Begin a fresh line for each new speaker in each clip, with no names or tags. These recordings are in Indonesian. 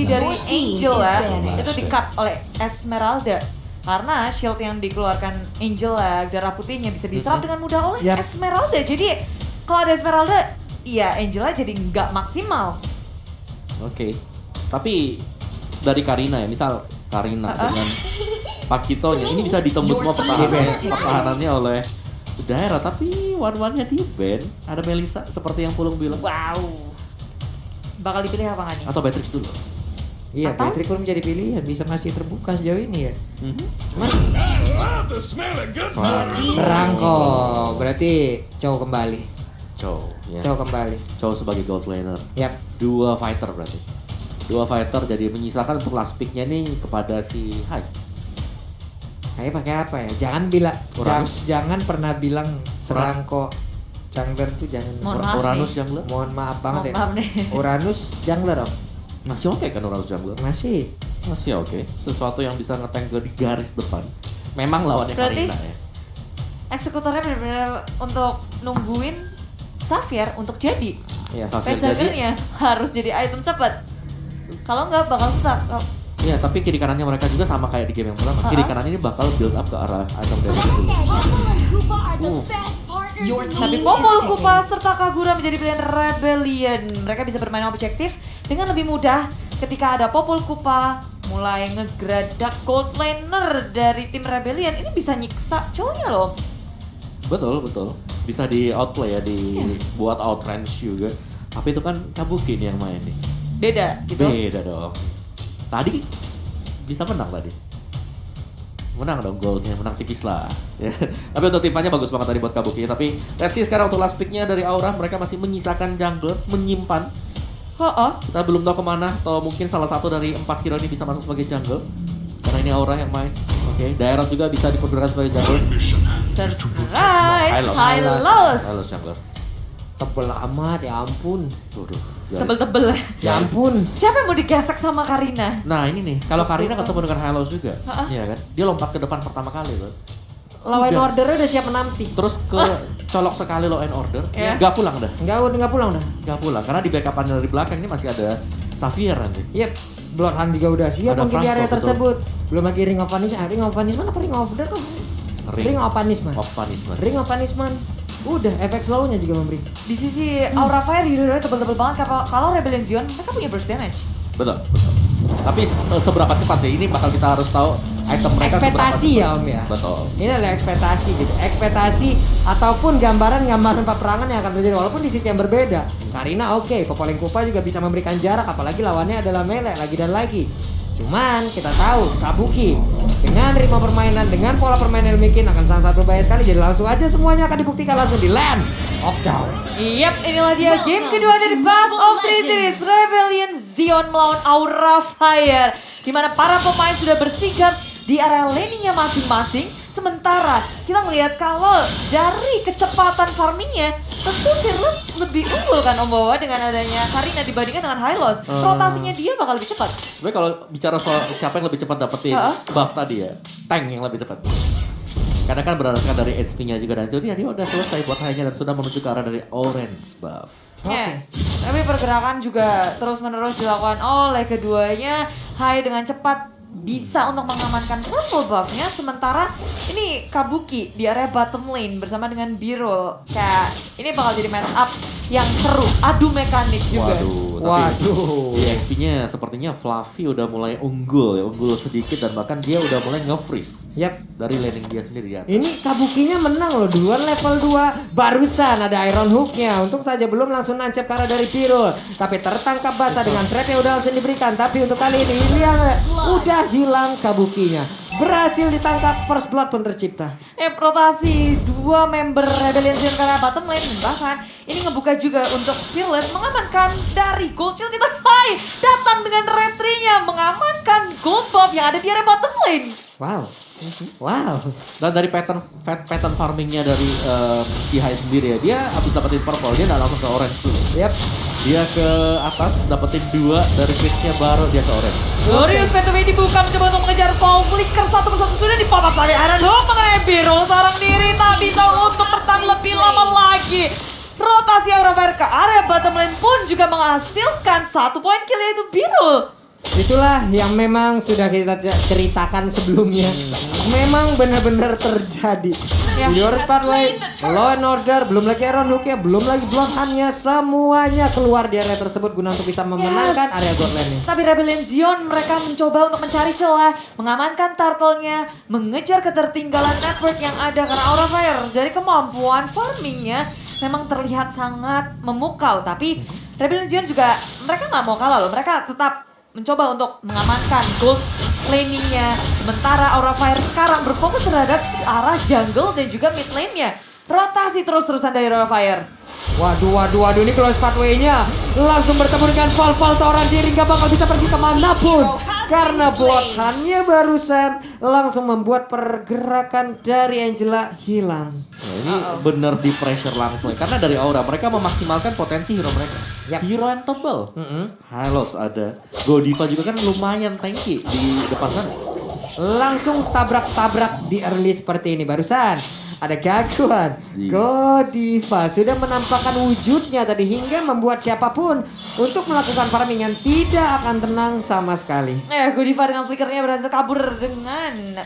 intervensi dari Angel ya, itu di-cut oleh Esmeralda. Karena shield yang dikeluarkan Angel ya, darah putihnya bisa diserap dengan mudah oleh Esmeralda. Jadi kalau ada Esmeralda, iya Angela jadi nggak maksimal.
Oke. Tapi dari Karina ya, misal Karina dengan Pakitonya ini bisa ditembus semua pertahanannya oleh daerah, tapi one-one-nya di ban. Ada Melissa seperti yang Pulung bilang.
Wow. Bakal dipilih apa nggak nih?
Atau Beatrix dulu?
Iya, Patrick pun menjadi pilihan, bisa masih terbuka sejauh ini ya. Cuman Rangko, berarti Chow kembali.
Chow, ya.
Chow kembali.
Chow sebagai gold laner.
Yap.
Dua fighter berarti. Dua fighter jadi menyisakan untuk last pick-nya nih kepada si Hai.
Kayak pakai apa ya? Jangan pernah bilang Rangko jungler tuh jangan.
Uranus jungler.
Mohon maaf banget
Maaf
ya.
nih.
Uranus jungler om.
Masih oke kan Uranus jungler?
Masih.
Masih oke. Sesuatu yang bisa nge-tank di garis depan. Memang lawannya
Berarti
Karina ya.
eksekutornya benar-benar untuk nungguin Xavier untuk jadi.
Iya, Xavier jadi.
Peservernya harus jadi item cepat. Kalau nggak bakal susah.
Iya, tapi kiri kanannya mereka juga sama kayak di game yang pertama. Kiri kanan ini bakal build up ke arah item dari itu.
Tapi Popol Kupa serta Kagura menjadi pilihan Rebellion. Mereka bisa bermain objektif dengan lebih mudah ketika ada Popol Kupa mulai ngegradak gold laner dari tim Rebellion. Ini bisa nyiksa cowoknya loh.
Betul. Bisa di outplay ya, dibuat outrange juga. Tapi itu kan Kabuki nih yang main nih.
Beda gitu.
Beda dong. Tadi bisa menang tadi. Menang dong goldnya, menang tipis lah. Ya. Tapi untuk timnya bagus banget tadi buat Kabuki. Tapi let's see sekarang untuk last pick-nya dari Aura. Mereka masih menyisakan jungler, menyimpan. Kita belum tahu kemana, atau mungkin salah satu dari 4 hero ini bisa masuk sebagai jungle. Karena ini Aura yang main. Oke, daerah juga bisa dipergunakan sebagai jungle.
Surprise,
Hylos jungler.
Tebel amat, ya ampun.
Tebel-tebel.
Ya ampun.
Siapa yang mau digesek sama Karina?
Nah ini nih, kalau Karina ketemu dengan Hylos juga, iya kan? Dia lompat ke depan pertama kali loh.
Law and ordernya udah siap menanti.
Terus ke colok sekali law and order, nggak pulang dah.
Nggak pulang dah.
Nggak pulang, karena di backupan dari belakang ini masih ada Xavier nanti.
Yep. Bloodhound juga udah siap
Ada
mungkin di
Franco,
area
betul.
tersebut. Belum lagi Ring of Punishment. Ring of Punishment apa Ring of Order tuh? Ring of Punishment.
Of punishment.
Ring of Punishment. Udah, efek slow-nya juga memberi.
Di sisi Aura Fire hero tebel-tebel banget. Kalau Rebellion Zion mereka punya burst damage.
Betul. Tapi seberapa cepat sih? Ini bakal kita harus tahu item mereka
Ekspektasi
seberapa
ya om ya.
Betul.
Ini adalah ekspektasi gitu. Ekspektasi ataupun gambaran peperangan yang akan terjadi walaupun di sisi yang berbeda. Karina oke, Popoleng Kupa juga bisa memberikan jarak apalagi lawannya adalah melee lagi dan lagi. Cuman kita tahu Kabuki dengan ritme permainan, dengan pola permainan yang bikin akan sangat berbahaya sekali. Jadi langsung aja semuanya akan dibuktikan langsung di Land of Dawn.
Yap, inilah dia game kedua dari Best of 3 Series Rebellion Zion melawan Aura Fire, di mana para pemain sudah bersiap di area laning-nya masing-masing. Sementara kita ngelihat kalau dari kecepatan farmingnya tentu Fearless lebih unggul kan Om Bawa dengan adanya Karina dibandingkan dengan Hylos. Rotasinya dia bakal lebih cepat.
Sebenarnya kalau bicara soal siapa yang lebih cepat dapetin buff tadi ya, tank yang lebih cepat. Karena kan berdasarkan dari HP-nya juga, dan itu dia udah selesai buat hanya dan sudah menuju ke arah dari orange buff.
Ya, tapi pergerakan juga terus-menerus dilakukan oleh keduanya. Hai dengan cepat bisa untuk mengamankan purple buff-nya, sementara ini Kabuki di area bottom lane bersama dengan Biro. Kayak ini bakal jadi match up yang seru, adu mekanik juga.
Waduh. Di XP-nya sepertinya Fluffy udah mulai unggul sedikit, dan bahkan dia udah mulai nge-freeze.
Yap.
Dari laning dia sendiri ya.
Ini Kabukinya menang loh, duluan level 2. Barusan ada Iron Hook-nya. Untung saja belum langsung nancep ke arah dari Pirul. Tapi tertangkap basah dengan trap yang udah langsung diberikan. Tapi untuk kali ini Liang udah hilang Kabukinya. Berhasil ditangkap, first blood pun tercipta.
Rotasi dua member Rebellion Zion karena bottom lane, bahkan ini ngebuka juga untuk Fearless mengamankan dari gold shield itu. Hai, datang dengan retrinya mengamankan gold buff yang ada di area bottom lane.
Wow.
Dan dari pattern farmingnya dari si Hai sendiri ya, dia habis dapetin purple, dia nggak langsung ke orange dulu.
Yap.
Dia ke atas dapetin 2 dari pitnya, baru dia ke orange.
Glorious Pathway dibuka mencoba untuk mengejar Paul Flicker satu persatu, sudah dipapas lagi Iron Hook mengenai Biro. Seorang diri tak bisa untuk bertahan lebih lama lagi. Rotasi Aura Fire ke area bottom lane pun juga menghasilkan 1 poin kill, yaitu Biro.
Itulah yang memang sudah kita ceritakan sebelumnya. Memang benar-benar terjadi.
Ya.
Di Glorious Pathway, Law and Order, belum lagi Iron Hook-nya, belum lagi block-nya, semuanya keluar di area tersebut guna untuk bisa memenangkan area God Lane-nya.
Tapi Rebellion Zion mereka mencoba untuk mencari celah, mengamankan turtle-nya, mengejar ketertinggalan network yang ada karena Aura Fire dari kemampuan farmingnya memang terlihat sangat memukau. Tapi Rebellion Zion juga mereka nggak mau kalah loh, mereka tetap mencoba untuk mengamankan gold laning-nya. Sementara Aura Fire sekarang berfokus terhadap arah jungle dan juga mid lane-nya. Rotasi terus-terusan dari Aura Fire.
Waduh, ini Glorious Pathway-nya langsung bertemu dengan Val seorang diri, gak bakal bisa pergi kemanapun. Karena bloodhound-nya barusan langsung membuat pergerakan dari Angela hilang.
Nah, ini bener di pressure langsung ya. Karena dari Aura mereka memaksimalkan potensi hero mereka.
Yap.
Hero yang tebal. Hylos ada. Godiva juga kan lumayan tanky di depan sana.
Langsung tabrak-tabrak di early seperti ini barusan. Ada gangguan.
Iya.
Godiva sudah menampakkan wujudnya tadi hingga membuat siapapun untuk melakukan farming yang tidak akan tenang sama sekali.
Godiva dengan flickernya berhasil kabur dengan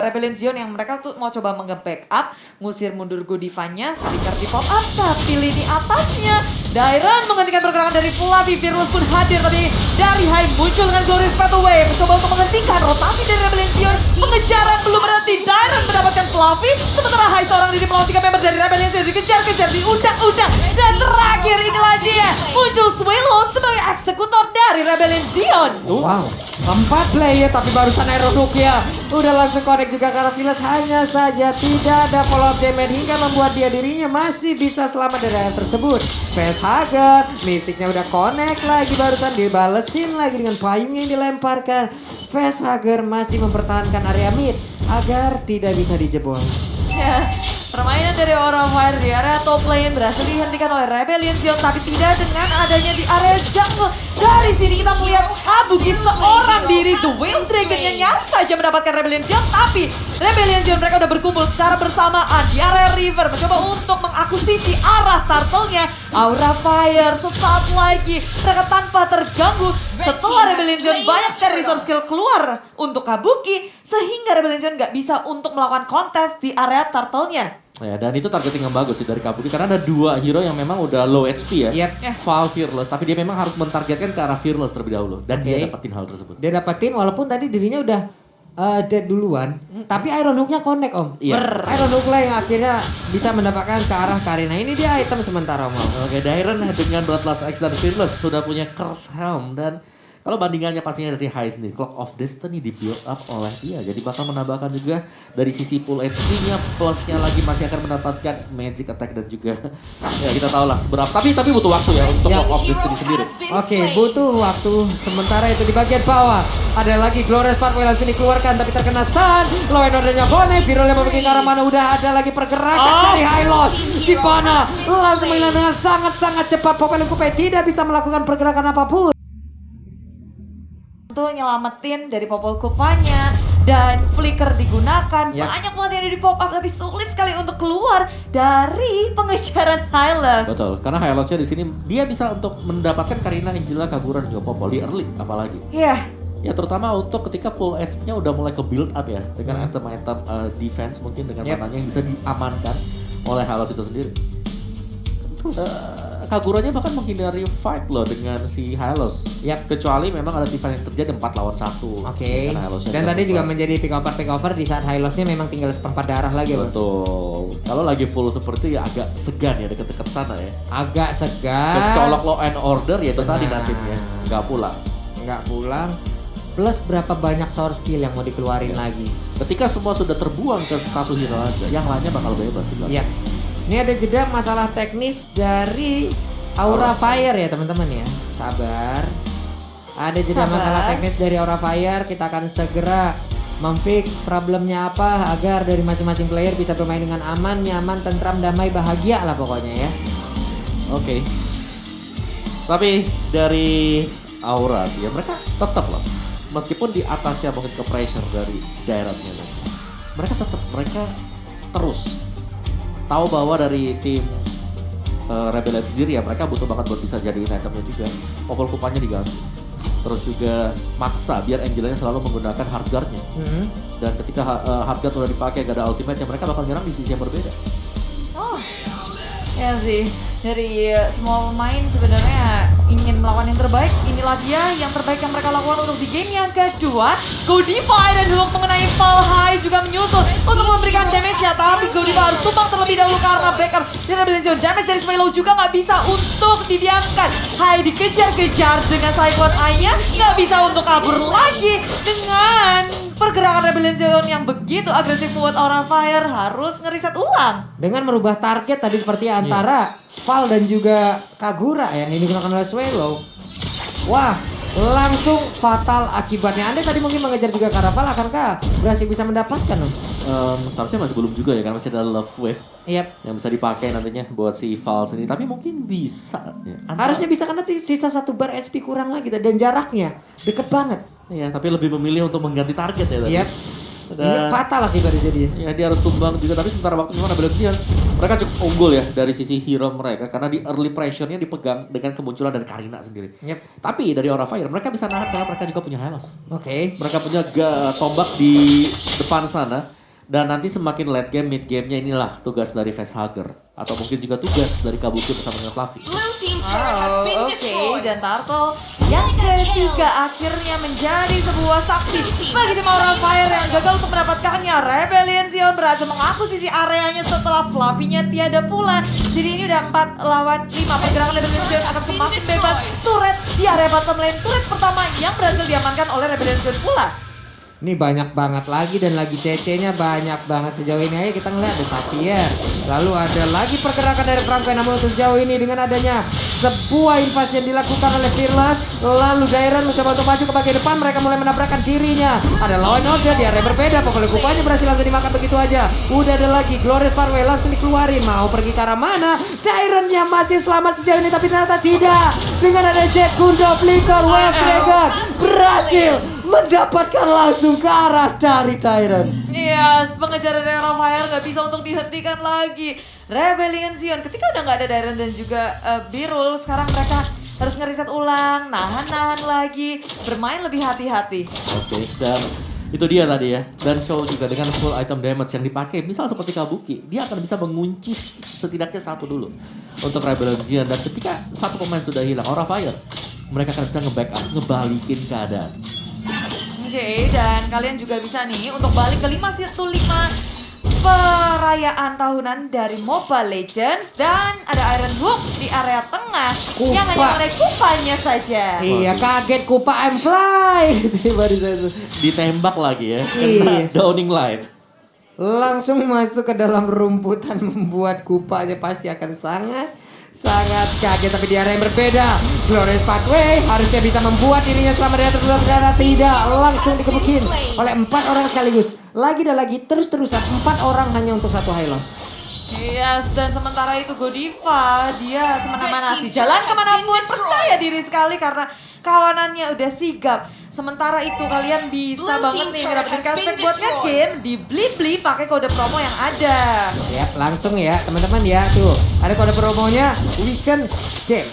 Rebellion Zion yang mereka tuh mau coba nge-backup, ngusir mundur Godivanya, flicker di pop up, tapi lini atasnya Dairon menghentikan pergerakan dari Fluffy. Fearless pun hadir, tapi dari High muncul dengan Glorious Pathway mencoba untuk menghentikan rotasi dari Rebellion Zion. Pengejaran belum berhenti, Dairon mendapatkan Fluffy, sementara High seorang diri melawan 3 member dari Rebellion Zion dikejar-kejar, diundang-undang, dan terakhir inilah dia muncul Swallow sebagai eksekutor dari Rebellion Zion.
Wow, 4 player tapi barusan Iron Hook ya. Udah langsung connect juga karena Vilas hanya saja tidak ada follow up damage hingga membuat dia dirinya masih bisa selamat dari area tersebut. Facehugger, Mysticnya udah connect lagi barusan dibalesin lagi dengan payung yang dilemparkan. Facehugger masih mempertahankan area mid agar tidak bisa dijebol.
Ya, permainan dari Aura Fire di area top lane berhasil dihentikan oleh Rebellion Zion, tapi tidak dengan adanya di area jungle. Dari sini kita melihat Abugi seorang diri The Wild Dragon yang nyaris saja mendapatkan Rebellion Zion, tapi Rebellion Zion mereka udah berkumpul secara bersamaan di area river mencoba untuk mengakuisisi arah turtle-nya. Aura Fire sesaat lagi mereka tanpa terganggu setelah Rebellion Zion banyak dari resource skill keluar untuk Kabuki sehingga Rebellion Zion nggak bisa untuk melakukan kontes di area turtle-nya.
Ya, dan itu targeting yang bagus sih dari Kabuki karena ada 2 hero yang memang udah low HP ya.
Yep.
Val Fearless, tapi dia memang harus mentargetkan ke arah Fearless terlebih dahulu dan dia dapetin hal tersebut.
Dia dapetin walaupun tadi dirinya udah dead duluan, tapi Iron Hook-nya connect om.
Iya.
Iron Hook lah yang akhirnya bisa mendapatkan ke arah Karina. Ini dia item sementara om.
Oke, Dairon dengan Bloodlust X dan Fearless sudah punya Curse Helm dan kalau bandingannya pastinya dari High sendiri, Clock of Destiny di build up oleh dia. Jadi bakal menambahkan juga dari sisi full HP-nya, plusnya lagi masih akan mendapatkan Magic Attack dan juga ya kita tahu lah seberapa. Tapi butuh waktu ya untuk Clock of Destiny sendiri.
Oke, butuh waktu. Sementara itu di bagian bawah ada lagi Glorious Pathway langsung dikeluarkan tapi terkena stun. Law and Order-nya connect, Birol yang memiliki ke arah mana udah ada lagi pergerakan dari High Loss. Di mana langsung menghilang dengan sangat-sangat cepat. Popelin Coupe tidak bisa melakukan pergerakan apapun.
Untuk nyelamatin dari Popol Kupanya dan flicker digunakan.
Yap.
Banyak banget yang ada di pop up tapi sulit sekali untuk keluar dari pengejaran Hylos.
Betul, karena Hylos-nya di sini dia bisa untuk mendapatkan Karina, Angela, Kagura, dan juga Popol di early apalagi.
Iya.
Ya terutama untuk ketika full HP-nya udah mulai ke build up ya dengan item-item defense mungkin dengan mananya yang bisa diamankan oleh Hylos itu sendiri. Kaguranya bahkan menghindari fight loh dengan si Hylos.
Yap.
Kecuali memang ada defense yang terjadi 4 lawan 1.
Oke. Dan tadi juga menjadi pick over di saat High Loss-nya memang tinggal seperempat darah lagi, Bang.
Betul. Kalau lagi full seperti itu ya agak segan ya deket-deket sana ya.
Agak segan.
Kecolok Law and Order ya itu tadi
Benar.
nasibnya. Nggak pulang.
Nggak pulang. Plus berapa banyak source skill yang mau dikeluarin lagi.
Ketika semua sudah terbuang ke satu hero aja, yang lainnya bakal bebas di belakang.
Iya. Ini ada jeda masalah teknis dari Aura Fire ya teman-teman ya. Sabar. Ada jeda
Sabar.
masalah teknis dari Aura Fire. Kita akan segera memfix problemnya apa agar dari masing-masing player bisa bermain dengan aman, nyaman, tentram, damai, bahagia lah pokoknya ya.
Oke. Tapi dari Aura ya mereka tetap loh. Meskipun di atasnya mungkin ke pressure dari daerahnya. Mereka terus tahu bahwa dari tim Rebellion sendiri ya mereka butuh banget buat bisa jadiin itemnya juga. Popol Kupanya diganti. terus juga maksa biar Angelina selalu menggunakan hard guard-nya. Dan ketika hard guard udah dipakai gak ada ultimate-nya, mereka bakal nyerang di sisi yang berbeda.
Oh, ya sih. Dari semua pemain sebenarnya ingin melawan yang terbaik. Inilah dia yang terbaik yang mereka lakukan untuk di game yang kedua. Godiva dan hook mengenai Valhai juga menyusul untuk memberikan damage-nya. Tapi Godiva harus tumbang terlebih dahulu karena backup dan Rebellion. Damage dari Swallow juga nggak bisa untuk didiamkan. Hai dikejar-kejar dengan Cyclone Eye-nya. Nggak bisa untuk kabur lagi dengan pergerakan Rebellion yang begitu agresif membuat Aura Fire harus ngeriset ulang.
Dengan merubah target tadi seperti antara Val dan juga Kagura ya, ini digunakan oleh Swallow. Wah, langsung fatal akibatnya. Anda tadi mungkin mengejar juga ke arah Val, akankah berhasil bisa mendapatkan?
Seharusnya masih belum juga ya, karena masih ada Love Wave yang bisa dipakai nantinya buat si Val sendiri. Tapi mungkin bisa. Ya.
Harusnya bisa karena sisa 1 bar HP kurang lagi dan jaraknya deket banget.
Iya, tapi lebih memilih untuk mengganti target ya tadi.
Ini fatal akibatnya jadinya.
Ya, dia harus tumbang juga, tapi sementara waktu memang Rebellion mereka cukup unggul ya dari sisi hero mereka karena di early pressure-nya dipegang dengan kemunculan dari Karina sendiri. Tapi dari Aura Fire mereka bisa nahan karena mereka juga punya Hylos. Mereka punya tombak di depan sana. Dan nanti semakin late game, mid game-nya inilah tugas dari Facehugger. Atau mungkin juga tugas dari Kabuki bersama dengan Fluffy.
Dan Turtle yang ketiga akhirnya menjadi sebuah saksi bagi tim Aura Fire yang gagal untuk mendapatkannya. Rebellion Zion berhasil mengakuisisi areanya setelah Fluffy-nya tiada pula. Jadi ini udah 4 lawan 5. Pergerakan Rebellion Zion akan semakin bebas. Turret di area bottom lane. Turret pertama yang berhasil diamankan oleh Rebellion Zion pula.
Ini banyak banget lagi dan lagi CC-nya banyak banget sejauh ini. Ayo kita ngeliat ada Xavier. Lalu ada lagi pergerakan dari Franco, namun untuk sejauh ini dengan adanya sebuah invasi yang dilakukan oleh Fearless. Lalu Dairon mencoba untuk maju ke bagian depan, mereka mulai menabrakkan dirinya. Ada lawan order di area berbeda, pokoknya kupanya berhasil langsung dimakan begitu aja. Udah ada lagi Glorious Parway langsung dikeluarin, mau pergi ke arah mana? Daironnya masih selamat sejauh ini tapi ternyata tidak. Dengan ada Jet Kundo, Flicker, Wave Dragon berhasil mendapatkan langsung ke arah dari Dairon.
Yes, pengejaran dari Aura Fire gak bisa untuk dihentikan lagi. Rebellion Zion ketika udah gak ada Dairon dan juga Birul, sekarang mereka harus ngeriset ulang, nahan-nahan lagi, bermain lebih hati-hati.
Dan itu dia tadi ya. Dan Chow juga dengan full item damage yang dipakai, misal seperti Kabuki, dia akan bisa mengunci setidaknya 1 dulu untuk Rebellion Zion. Dan ketika 1 pemain sudah hilang, Aura Fire, mereka akan bisa nge-backup, ngebalikin keadaan.
Dan kalian juga bisa nih untuk balik ke 5-1-5 perayaan tahunan dari Mobile Legends. Dan ada Iron Hook di area tengah yang hanya mengenai Kupanya saja.
Iya, kaget Kupa M-Fly.
Ditembak lagi ya, kena Downing Light.
Langsung masuk ke dalam rumputan, membuat Kupanya pasti akan sangat kaget. Tapi di area yang berbeda, Glorious Pathway harusnya bisa membuat dirinya selamat dari tertutup darah. Tidak, langsung dikebukin oleh 4 orang sekaligus. Lagi dan lagi terus-terusan 4 orang hanya untuk 1 Hylos.
Yes, dan sementara itu Godiva dia semena-mena sih jalan kemanapun, percaya diri sekali karena kawanannya udah sigap. Sementara itu kalian bisa banget nih ngedapetin cashback buat nge-game di Blibli pakai kode promo yang ada.
Ya, langsung ya teman-teman ya, tuh ada kode promonya Weekend Game.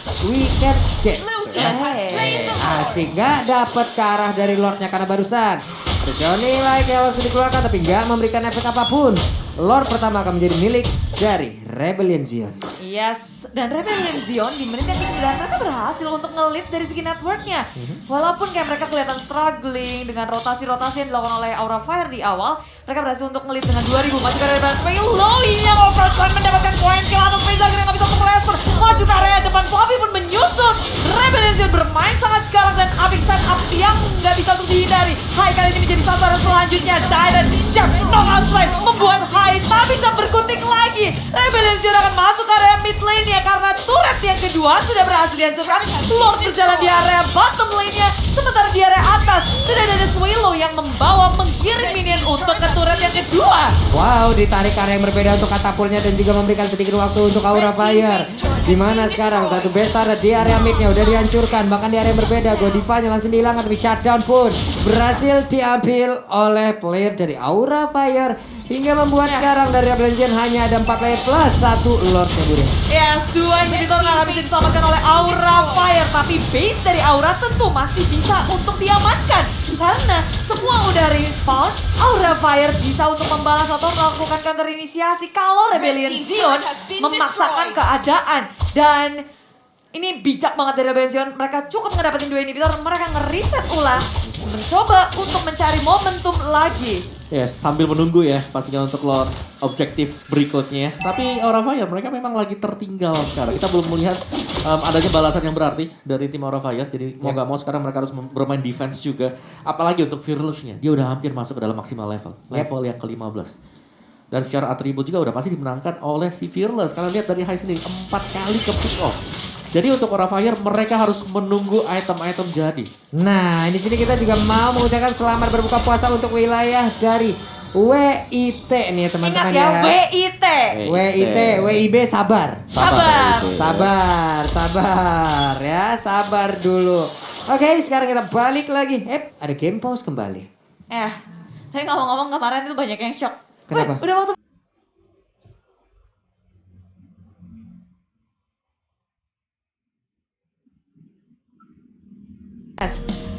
Asik, gak dapet ke arah dari Lordnya karena barusan sejauh nilai kalau sudah dikeluarkan tapi gak memberikan efek apapun. Lord pertama akan menjadi milik dari Rebellion Zion.
Yes, dan Rebellion Zion di menit yang ke-9 mereka berhasil untuk nge-lead dari segi networknya. Walaupun kayak mereka kelihatan struggling dengan rotasi-rotasi yang dilakukan oleh Aura Fire di awal, mereka berhasil untuk nge-lead dengan 2000. Maju ke area Swallow yang overtime mendapatkan poin kill atas Meza yang gak bisa untuk laser. Maju ke area depan, Fluffy pun menyusul. Rebellion Zion bermain sangat galak dan Apik stand up yang gak bisa untuk dihindari. Hai kali ini menjadi sasaran selanjutnya. Dairon Jab knockout strike membuat Hai tak bisa berkutik lagi. Rebellion Zion akan masuk ke area mid lane-nya karena turret yang kedua sudah berhasil dihancurkan. Lord berjalan di area bottom lane-nya, sementara di area atas sudah ada Swallow yang menggiring minion untuk ke turret yang kedua.
Wow, ditarik area yang berbeda untuk katapulnya dan juga memberikan sedikit waktu untuk Aura Fire. Dimana sekarang satu besar di area mid-nya udah dihancurkan, bahkan di area yang berbeda Godivanya langsung dihilangkan, tapi shutdown pun berhasil diambil oleh player dari Aura Fire. Hingga membuat sekarang dari Rebellion Zion hanya ada 4 player plus 1 Lordnya Budi.
Yes, 2 inhibitor nggak bisa diselamatkan oleh Aura Fire. Tapi base dari Aura tentu masih bisa untuk diamankan. Karena semua udah respawn, Aura Fire bisa untuk membalas atau melakukan counter inisiasi kalau Rebellion Zion memaksakan keadaan. Dan ini bijak banget dari Rebellion Zion, mereka cukup ngedapetin 2 inhibitor, mereka ngereset ulang, mencoba untuk mencari momentum lagi.
Yes, sambil menunggu ya pastinya untuk Lord objektif berikutnya. Tapi Aura Fire mereka memang lagi tertinggal sekarang. Kita belum melihat adanya balasan yang berarti dari tim Aura Fire. Jadi mau gak mau sekarang mereka harus bermain defense juga. Apalagi untuk Fearless-nya, dia udah hampir masuk ke dalam maksimal level. Level yang ke-15. Dan secara atribut juga udah pasti dimenangkan oleh si Fearless. Kalian lihat dari high sendiri, 4 kali ke pick off. Jadi untuk Aura Fire mereka harus menunggu item-item jadi.
Nah, di sini kita juga mau mengucapkan selamat berbuka puasa untuk wilayah dari WIT nih ya teman-teman
Ingat ya,
ya.
WIT.
WIT, WIB sabar.
Sabar.
Sabar ya, sabar dulu. Oke, sekarang kita balik lagi. Ada game pause kembali.
Tapi ngomong-ngomong kemarin itu banyak yang shock.
Kenapa?
Udah waktu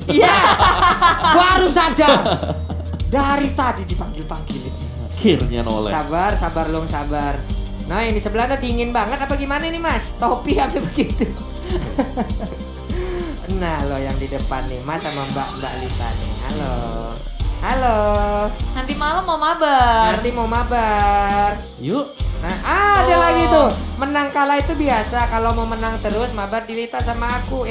Iya. Baru sadar. Dari tadi dipanggil-panggilin.
Akhirnya noleh.
Sabar Long, sabar. Nah, yang di sebelahnya dingin banget apa gimana nih Mas? Topi sampai begitu. Nah, lo yang di depan nih Mas sama Mbak Lita nih. Halo.
nanti malam mau mabar.
Nanti mau mabar.
Yuk.
Nah, ada lagi tuh. Menang kalah itu biasa. Kalau mau menang terus mabar di Lita sama aku.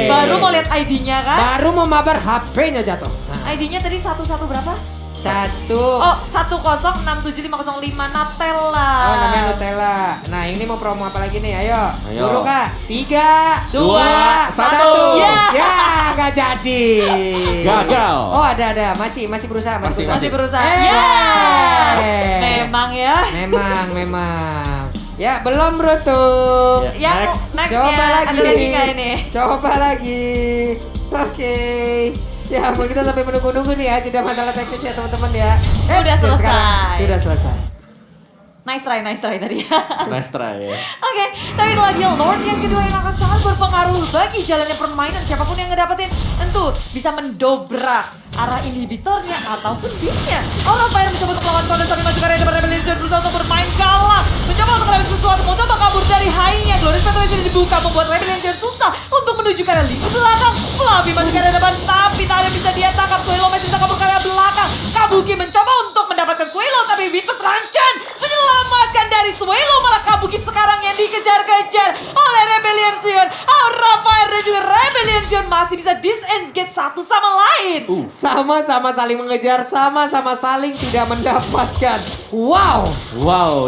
Baru mau lihat ID-nya kan?
Baru mau mabar HP-nya jatuh. Nah.
ID-nya tadi 11 berapa?
1.
Oh, 1067505 Nutella.
Oh, namanya Nutella. Nah, ini mau promo apa lagi nih? Ayo.
Ayo.
Buru Kak. 3,
2, 1.
Ya, nggak jadi.
Gagal.
Oh, ada. Masih berusaha,
Masih berusaha.
Yeay.
Memang ya.
Memang. Ya, belum bro tuh.
Ya.
Next
Coba
ya.
lagi.
Ada lagi nggak ini?
Coba lagi. Oke. Ya ampun, kita sampai menunggu-nunggu nih ya. Tidak masalah teknis ya teman-teman ya.
Udah
dan
selesai.
sekarang sudah selesai.
Nice try tadi.
Nice try ya.
Oke, tapi itu lagi Lord yang kedua yang akan sangat berpengaruh bagi jalannya permainan. Siapapun yang ngedapetin tentu bisa mendobrak arah inhibitornya ataupun beatnya. Aura Fire mencoba untuk melawan konten tapi masuk area depan Rebellion Zion berusaha untuk bermain kalah. Mencoba untuk melakukan sesuatu, mencoba kabur dari high-nya. Glorious Pathway sudah dibuka membuat Rebellion Zion susah untuk menuju ke area lini belakang. Fluffy masuk ke area depan tapi tak ada bisa dia tangkap. Suelo masih bisa kabur ke area belakang. Kabuki mencoba untuk mendapatkan Suelo tapi Victor terancam menyelamatkan dari Suelo, malah Kabuki sekarang yang dikejar-kejar oleh Rebellion Zion. Aura Fire dan juga Rebellion Zion masih bisa disengage satu sama lain.
Sama-sama saling mengejar, sama-sama saling tidak mendapatkan. Wow,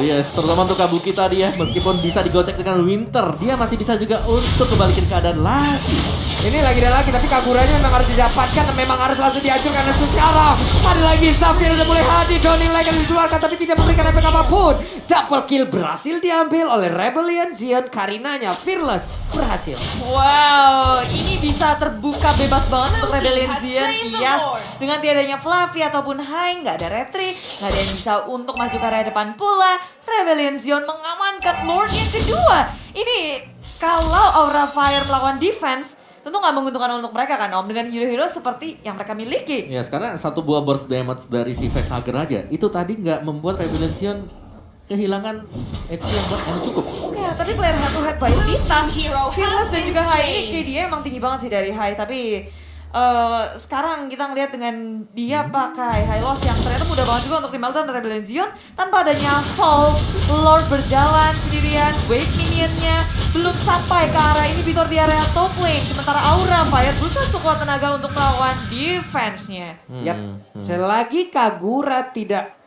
Yes, terutama untuk Kabuki tadi ya, meskipun bisa digocek dengan Winter, dia masih bisa juga untuk kebalikin keadaan lagi.
ini lagi dan lagi, tapi Kaguranya memang harus didapatkan dan memang harus langsung dihancurkan. Dan sekarang ada lagi Xavier udah mulai hadir, Donny lagi dikeluarkan tapi tidak memberikan efek apapun. Double kill berhasil diambil oleh Rebellion Zion. Karinanya Fearless berhasil.
Wow, ini bisa terbuka bebas banget untuk Rebellion Zion. Yes, dengan tiadanya Fluffy ataupun Hai, nggak ada retreat, nggak ada yang bisa untuk maju ke area depan pula. Rebellion Zion mengamankan Lord yang kedua. Ini kalau Aura Fire melakukan defense, tentu nggak menguntungkan untuk mereka kan Om, dengan hero-hero seperti yang mereka miliki.
Yes, karena satu buah burst damage dari si Vesager aja, itu tadi nggak membuat Rebellion Zion kehilangan HP yang cukup.
Ya, tapi player head to head by Lita, Fearless dan juga Hai ini KD emang tinggi banget sih dari Hai, tapi sekarang kita ngelihat dengan dia pakai High Loss yang ternyata mudah banget juga untuk dimakan Rebellion Zion tanpa adanya Fall. Lord berjalan sendirian, wave minionnya belum sampai ke arah inhibitor di area top lane, sementara Aura Fire berusaha sekuat tenaga untuk melawan defense-nya.
Yap, selagi Kagura tidak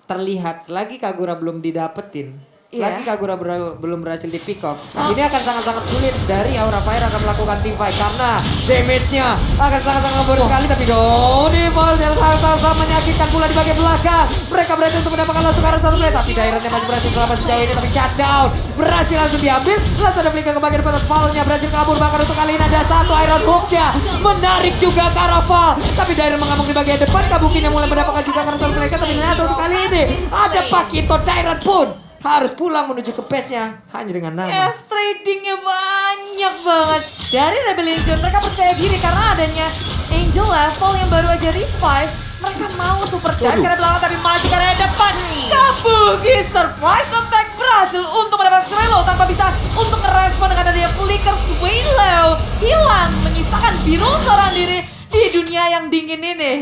terlihat, selagi Kagura belum didapetin, selagi
Iya.
Kagura belum berhasil di pick off, ini akan sangat-sangat sulit dari Aura Fire akan melakukan team fight karena damage-nya akan sangat-sangat ngebor sekali. Tapi Doniball yang sangat-sangat menyakitkan pula di bagian belakang. Mereka berhasil untuk mendapatkan langsung ke arah satu play, tapi Dairetnya masih berhasil selamat sejauh ini, tapi shutdown berhasil langsung diambil. Langsung ada flicker ke bagian depan, Valnya berhasil kabur, bahkan untuk kali ini ada satu Iron Hook-nya menarik juga ke arah Val, tapi Dairet mengamuk di bagian depan. Kabukinya mulai mendapatkan juga ke arah satu mereka, tapi ternyata untuk kali ini ada Pakito. Dairet pun harus pulang menuju ke base-nya hanya dengan nama.
Yes, tradingnya banyak banget. Dari Rebellion Zone mereka percaya diri karena adanya Angel level yang baru aja revive. Mereka mau super dive karena belakang tapi maju ke arah depan. Kabuki surprise attack berhasil untuk mendapatkan Swallow tanpa bisa untuk merespon dengan adanya flicker. Swallow hilang menyisakan biru seorang diri di dunia yang dingin ini.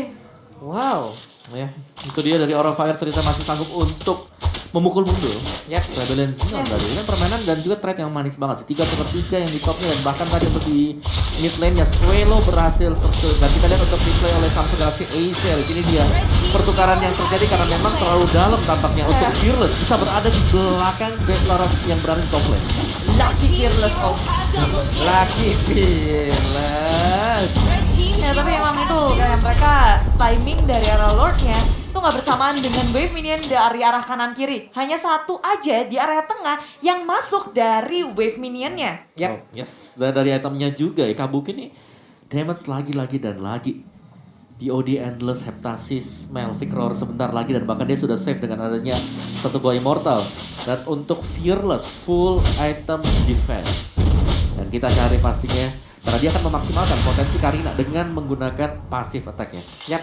Wow.
Ya, itu dia dari Aura Fire ternyata masih sanggup untuk memukul mundur.
Yap.
Rebellion Zion tadi kan permainan dan juga trade yang manis banget sih. 3/3 yang di topnya dan bahkan tadi untuk di mid lane-nya Swallow berhasil dan kita lihat untuk replay oleh Samsung Galaxy Acer. Ini dia pertukaran yang terjadi karena memang terlalu dalam tampaknya untuk Fearless bisa berada di belakang base Laras yang berada di top lane.
Lucky Fearless of.
Lucky Fearless.
Ya tapi emang itu kayak mereka timing dari arah Lordnya itu nggak bersamaan dengan wave minion dari arah kanan kiri. Hanya satu aja di area tengah yang masuk dari wave minionnya.
Yap.
Oh, yes, dan dari itemnya juga ya Kabuki nih damage lagi dan lagi. DOD Endless, Heptasis, Melvic Roar sebentar lagi dan bahkan dia sudah save dengan adanya satu buah Immortal. Dan untuk Fearless full item defense. Dan kita cari pastinya karena dia akan memaksimalkan potensi Karina dengan menggunakan passive attack-nya.
Yap.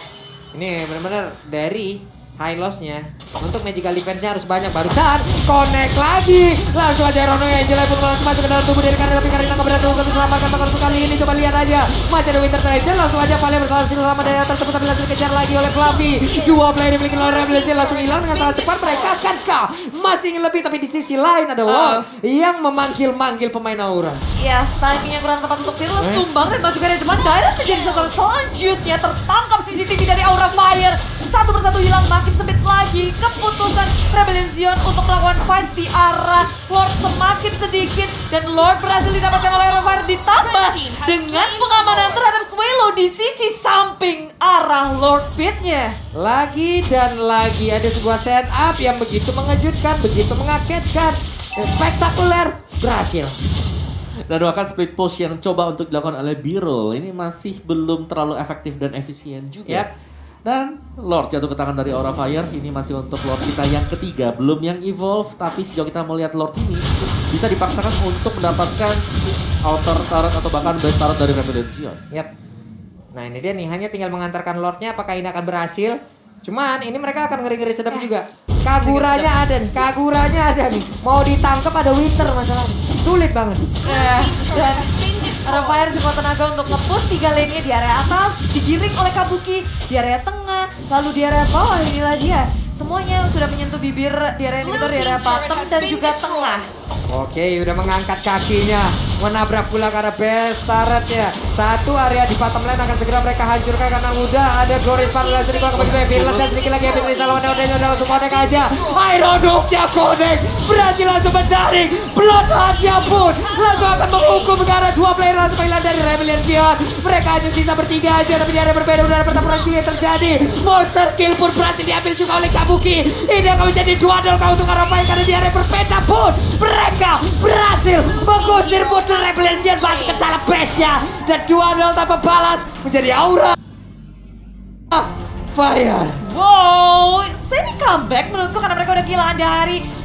Ini benar-benar dari high loss-nya untuk magical defense-nya harus banyak. Barusan connect lagi. Langsung aja Rono yang jelek pun langsung masuk ke dalam tubuh dari Karina, tapi Karina nggak berhasil untuk diselamatkan. Bahkan untuk kali ini coba lihat aja. Masih ada Winter Treasure, langsung aja Valia bersalah selamat dari atas tersebut, tapi langsung dikejar lagi oleh Fluffy. Dua player dimiliki oleh Rebellion langsung hilang dengan sangat cepat. Mereka akankah masih ingin lebih, tapi di sisi lain ada War yang memanggil-manggil pemain Aura.
Ya, timingnya kurang tepat untuk Fearless tumbang dan maju ke depan. Direct menjadi sasaran selanjutnya tertangkap CCTV dari Aura Fire. Satu persatu hilang, makin sempit lagi. Keputusan Rebellion Zion untuk melakukan fight di arah Lord semakin sedikit dan Lord berhasil didapatkan oleh Aura Fire ditambah dengan pengamanan terhadap Swallow di sisi samping arah Lord Pit-nya.
Lagi dan lagi ada sebuah setup yang begitu mengejutkan, begitu mengagetkan, dan spektakuler berhasil.
Dan bahkan split push yang coba untuk dilakukan oleh Birul ini masih belum terlalu efektif dan efisien juga.
Yap.
Dan Lord jatuh ke tangan dari Aura Fire. Ini masih untuk Lord kita yang ketiga. Belum yang evolve, tapi sejauh kita melihat Lord ini bisa dipaksakan untuk mendapatkan outer turret atau bahkan base turret dari Rebellion Zion.
Yap. Nah ini dia nih, hanya tinggal mengantarkan Lordnya. Apakah ini akan berhasil? Cuman ini mereka akan ngeri-ngeri sedap juga. Kaguranya ada nih, Kaguranya ada nih. Mau ditangkap ada Winter masalahnya. Sulit banget.
Dan Aura Fire sekuat tenaga untuk nge-push 3 lane-nya di area atas, digiring oleh Kabuki di area tengah, lalu di area bawah. Inilah dia. Semuanya sudah menyentuh bibir di area inhibitor, di area bottom dan juga tengah.
Oke, udah mengangkat kakinya, menabrak pula ke arah base turret ya. Satu area di bottom lane akan segera mereka hancurkan karena udah ada Glorious Sparrow dan sedikit kembali ke Fearless dan sedikit lagi Fearless lawannya udah langsung connect aja. Iron Hook-nya connect, berhasil langsung mendaring. Blood Heart-nya pun langsung akan menghukum ke arah dua player langsung hilang dari Rebellion Zion. Mereka hanya sisa bertiga aja, tapi di area berbeda udah ada pertempuran yang terjadi. Monster Kill pun berhasil diambil juga oleh Kabuki. Ini akan menjadi duel kau untuk arah fight karena di area berbeda pun mereka berhasil mengusir mundur Rebellion Zion masuk ke dalam base-nya dan 2-0 tanpa balas menjadi Aura Fire.
Wow, semi comeback menurutku karena mereka udah kehilangan dari